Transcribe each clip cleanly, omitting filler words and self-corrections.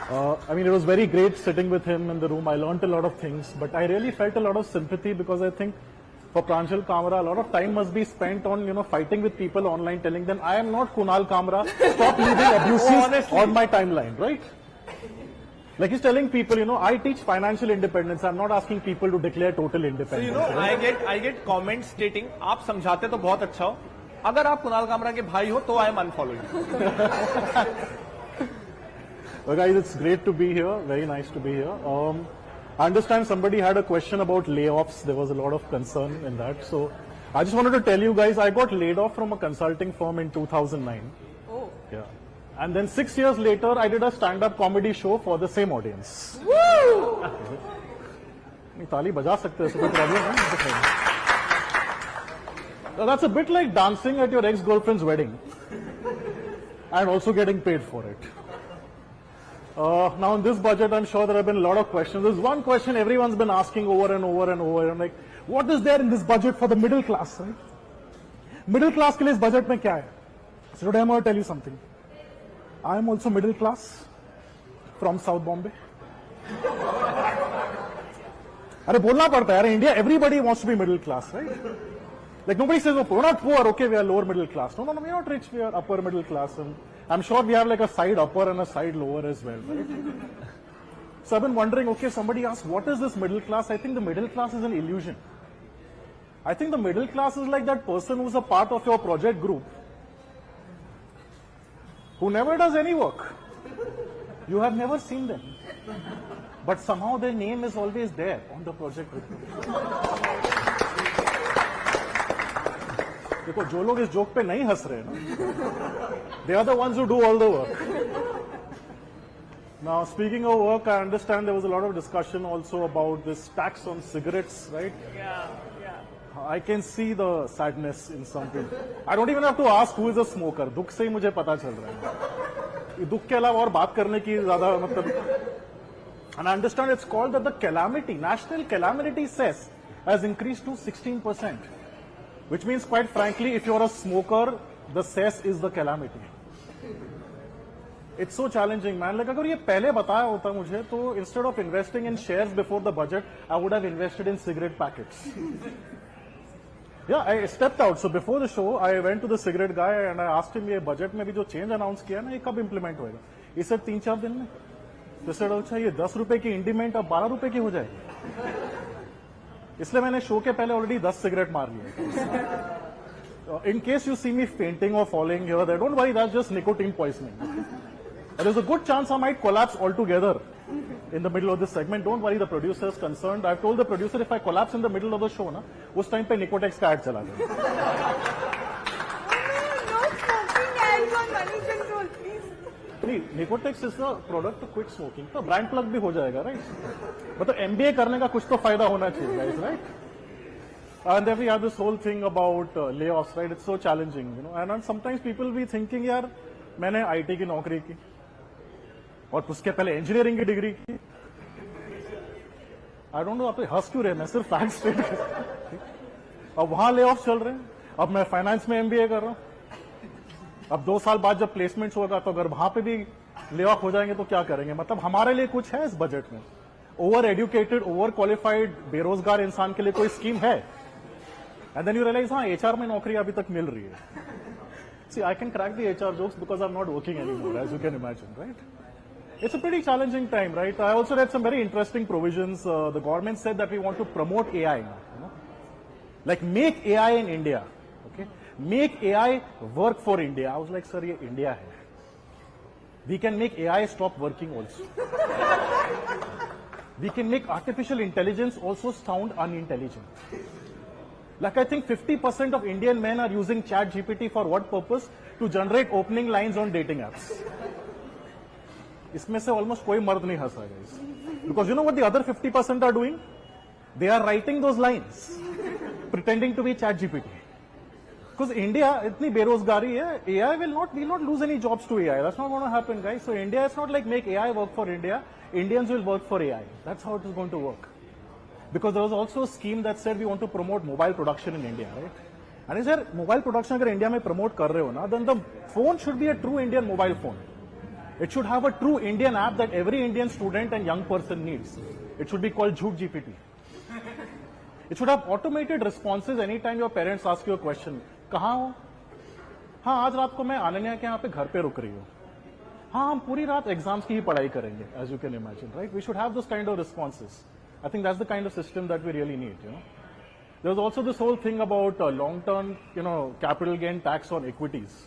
I mean, it was very great sitting with him in the room. I learned a lot of things, but I really felt a lot of sympathy because I think for Pranjal Kamra, a lot of time must be spent on, fighting with people online, telling them, I am not Kunal Kamra, stop leaving abuses on my timeline, right? Like he's telling people, I teach financial independence. I'm not asking people to declare total independence. So, right? I get comments stating, आप समझाते तो बहुत अच्छा हो. अगर आप कुणाल कामरा के भाई हो, तो I am unfollowing. Well, guys, it's great to be here. Very nice to be here. I understand somebody had a question about layoffs. There was a lot of concern in that. So I just wanted to tell you guys, I got laid off from a consulting firm in 2009. Oh. Yeah. And then 6 years later, I did a stand-up comedy show for the same audience. Woo! ताली बजा सकते हैं, कोई problem है? That's a bit like dancing at your ex-girlfriend's wedding and also getting paid for it. Now in this budget, I'm sure there have been a lot of questions. There's one question everyone's been asking over and over and over. I'm like, what is there in this budget for the middle class, right? Middle class के लिए इस budget में क्या है? So today I'm going to tell you something. I am also middle class from South Bombay. अरे बोलना पड़ता है यार, India, everybody wants to be middle class, right? Like nobody says, oh, we're not poor, okay, we are lower middle class. No, we're not rich, we are upper middle class. And I'm sure we have like a side upper and a side lower as well, right? So I've been wondering, okay, somebody asked, what is this middle class? I think the middle class is an illusion. I think the middle class is like that person who's a part of your project group who never does any work. You have never seen them. But somehow their name is always there on the project group. देखो जो लोग इस joke पे नहीं हंस रहे ना, they are the ones who do all the work. Now, speaking of work, I understand there was a lot of discussion also about this tax on cigarettes, right? Yeah. I can see the sadness in some people. I don't even have to ask who is a smoker. दुख से ही मुझे पता चल रहा है. ये दुख के अलावा और बात करने की ज़्यादा मतलब. And I understand it's called that the calamity, national calamity cess has increased to 16%. Which means, quite frankly, if you're a smoker, the cess is the calamity. It's so challenging, man. Like, अगर ये पहले बताया होता मुझे, तो instead of investing in shares before the budget, I would have invested in cigarette packets. Yeah, I stepped out. So before the show, I went to the cigarette guy and I asked him, ये budget में भी जो change announce किया ना, ये कब implement होएगा? He said 3-4 दिन में. तो said, अच्छा ये 10 रुपए की इंडीमेंट अब 12 रुपए की हो जाएगी. इसलिए मैंने शो के पहले ऑलरेडी 10 सिगरेट मार लिए. In case you see me fainting or falling here, there, don't worry, that's just nicotine poisoning. There's a good chance I might collapse altogether in the middle of this segment. Don't worry, the producer is concerned. I've told the producer if I collapse in the middle of the show, ना, उस time पे Nicotex का ad चला गया. No smoking ads on Money Control, please. नहीं, Nicotex is the product to quit smoking. तो brand plug भी हो जाएगा, right? मतलब MBA करने का कुछ तो फायदा होना चाहिए, guys, right? And then we have this whole thing about layoffs, right? It's so challenging, And sometimes people be thinking, यार, मैंने IT की नौकरी की, और उसके पहले इंजीनियरिंग की डिग्री की. I don't know आप हंस क्यों रहे हैं? मैं सिर्फ फैक्ट स्टेट कर. अब वहां लेऑफ चल रहे हैं. अब मैं फाइनेंस में MBA कर रहा हूं. अब 2 साल बाद जब प्लेसमेंट्स होगा तो अगर वहां पे भी लेऑफ हो जाएंगे तो क्या करेंगे? मतलब हमारे लिए कुछ है इस बजट में? ओवर एजुकेटेड, ओवर क्वालिफाइड बेरोजगार इंसान के लिए कोई स्कीम है? एंड देन यू रियलाइज, हाँ, HR में नौकरी अभी तक मिल रही है. See, I can crack the HR jokes because I'm not working anymore, as you can imagine, right? It's a pretty challenging time, right? I also read some very interesting provisions. The government said that we want to promote AI now, like make AI in India, okay? Make AI work for India. I was like, sir, ये India है. We can make AI stop working also. We can make artificial intelligence also sound unintelligent. Like I think 50% of Indian men are using ChatGPT for what purpose? To generate opening lines on dating apps. इसमें से almost कोई मर्द नहीं हंसा guys. Because you know what the other 50% are doing? They are writing those lines, pretending to be ChatGPT. Because India इतनी बेरोजगारी है, AI will not lose any jobs to AI. That's not going to happen, guys. So India, it's not like make AI work for India. Indians will work for AI. That's how it is going to work. Because there was also a scheme that said we want to promote mobile production in India, right? And is there mobile production अगर India में promote कर रहे हो ना, then the phone should be a true Indian mobile phone. It should have a true Indian app that every Indian student and young person needs. It should be called Jhoot GPT. It should have automated responses anytime your parents ask you a question. कहाँ हो? हाँ, आज रात को मैं अनन्या के यहाँ पे घर पे रुक रही हूँ. हाँ, हम पूरी रात एग्जाम्स की ही पढ़ाई करेंगे, as you can imagine, right? We should have those kind of responses. I think that's the kind of system that we really need, you know. There's also this whole thing about long-term, you know, capital gain tax on equities.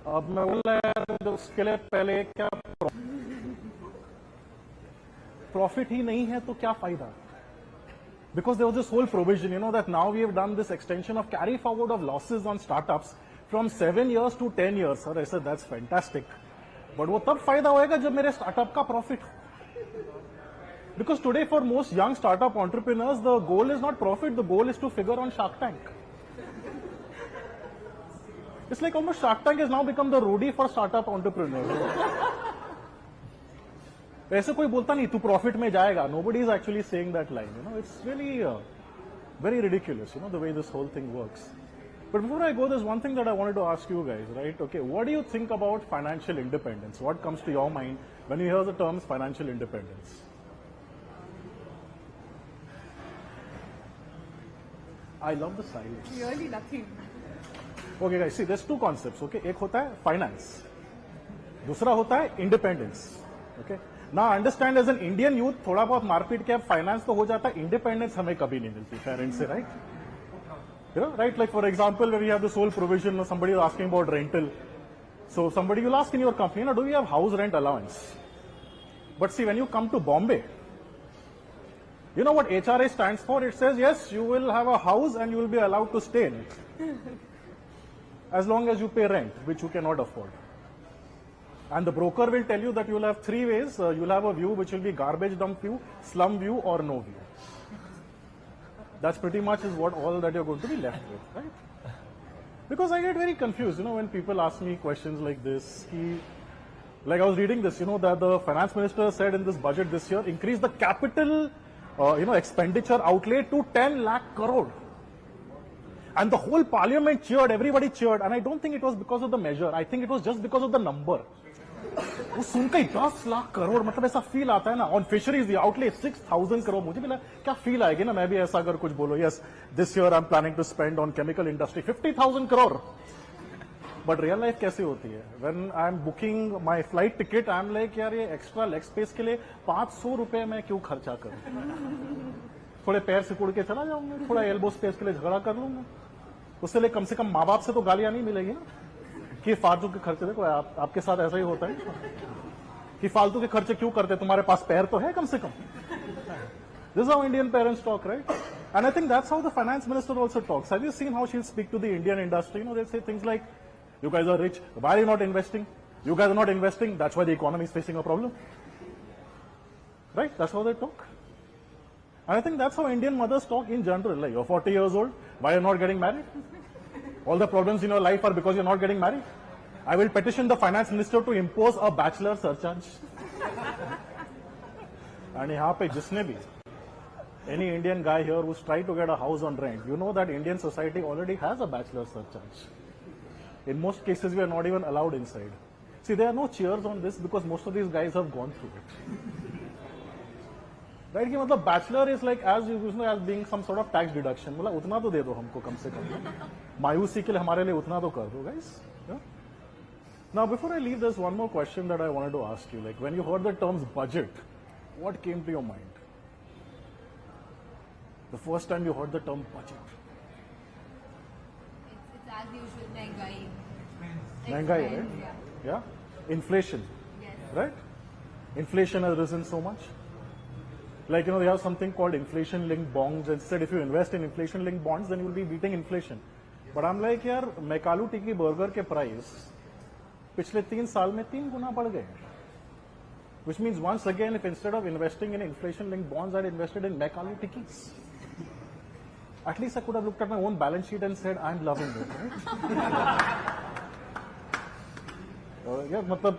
अब मैं बोल रहा है उसके लिए पहले क्या profit ही नहीं है तो क्या फायदा? Because there was this whole provision, you know, that now we have done this extension of carry forward of losses on startups from 7 years to 10 years. Sir, I said that's fantastic. But वो तब फायदा होएगा जब मेरे startup का profit हो. Because today for most young startup entrepreneurs, the goal is not profit, the goal is to figure on Shark Tank. It's like almost Shark Tank has now become the roadie for startup entrepreneurs. ऐसे कोई बोलता नहीं तू profit में जाएगा. Nobody is actually saying that line. You know, it's really very ridiculous. You know the way this whole thing works. But before I go, there's one thing that I wanted to ask you guys. Right? Okay, what do you think about financial independence? What comes to your mind when you hear the terms financial independence? I love the silence. Really nothing. Okay, guys, see, there's two concepts. Okay, एक होता है finance, दूसरा होता है independence. Okay. Now understand as an Indian youth, थोड़ा बहुत मारपीट के अब finance तो हो जाता है, independence हमें कभी नहीं मिलती parents से, right? You know, right? Like for example, when we have this whole provision, somebody is asking about rental. So somebody will ask in your company, you know, do we have house rent allowance? But see, when you come to Bombay, you know what HRA stands for? It says, yes, you will have a house and you will be allowed to stay in it. As long as you pay rent, which you cannot afford. And the broker will tell you that you will have three ways. You'll have a view which will be garbage dump view, slum view, or no view. That's pretty much is what all that you're going to be left with, right? Because I get very confused, you know, when people ask me questions like this. Like I was reading this, you know, that the finance minister said in this budget this year, increase the capital, expenditure outlay to 10 lakh crore. And the whole parliament cheered, everybody cheered. And I don't think it was because of the measure. I think it was just because of the number. वो सुनकर ही 10 लाख करोड़ मतलब ऐसा feel आता है ना. On fisheries the outlay 6,000 crore. मुझे मिला क्या फील आएगी ना मैं भी ऐसा अगर कुछ बोलो. Yes this year I am planning to spend on chemical industry 50,000 crore. But real life कैसे होती है? When I am booking my flight ticket I am like यार ये एक्स्ट्रा लेग स्पेस के लिए 500 रुपए मैं क्यों खर्चा करूं? थोड़े पैर सिकुड़ के चला जाऊंगा, थोड़ा एल्बो स्पेस के लिए झगड़ा कर लूंगा. उससे लिए कम से कम माँ बाप से तो गालियां नहीं मिलेगी ना कि फालतू के खर्चे. देखो आपके साथ ऐसा ही होता है कि फालतू के खर्चे क्यों करते? तुम्हारे पास पैर तो है कम से कम. This is how Indian parents talk, right? And I think that's how the finance minister also talks. Have you seen how she'll speak to the Indian industry? You know, they'll say things like, you guys are rich, why are you not investing? You guys are not investing, that's why the economy is facing a problem. Right? That's how they talk. And I think that's how Indian mothers talk in general. Like, you're 40 years old, why are you not getting married? All the problems in your life are because you're not getting married. I will petition the finance minister to impose a bachelor surcharge. And यहाँ पे जिसने भी any Indian guy here who's tried to get a house on rent, you know that Indian society already has a bachelor surcharge. In most cases, we are not even allowed inside. See, there are no cheers on this because most of these guys have gone through it. Right? कि मतलब bachelor is like as being some sort of tax deduction. मतलब उतना तो दे दो हमको कम से कम. मायूसी के लिए हमारे लिए उतना तो कर दो, guys. Yeah? Now, before I leave, there's one more question that I wanted to ask you. Like, when you heard the terms budget, what came to your mind? The first time you heard the term budget. It's as usual, महंगाई. Mahንगाई, right? Yeah. Inflation. Yes. Right? Inflation has risen so much. Like, you know, they have something called inflation-linked bonds. And said if you invest in inflation-linked bonds, then you will be beating inflation. But I'm like, यार, मैकालू टिक्की burger के price पिछले 3 साल में 3 गुना बढ़ गए. Which means once again, if instead of investing in inflation-linked bonds, I'd invested in McAloo Tikis. At least I could have looked at my own balance sheet and said, I'm loving it, right? Yeah, मतलब